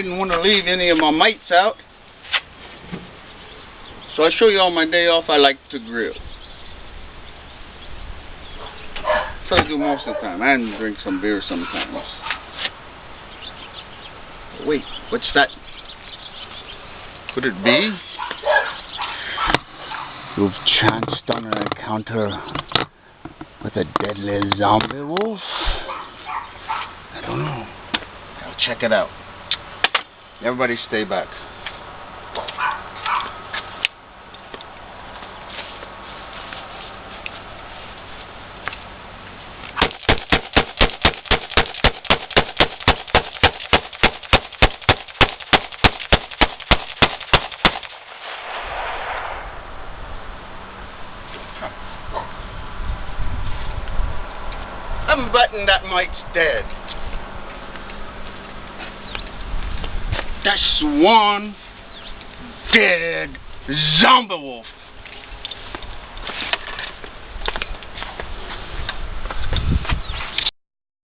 didn't want to leave any of my mates out. So I show you on my day off I like to grill. So I do most of the time, and drink some beer sometimes. Wait, what's that? Could it be? You've chanced on an encounter with a deadly zombie wolf? I don't know. I'll check it out. Everybody stay back. I'm betting that mite's dead. That's one dead zombie wolf.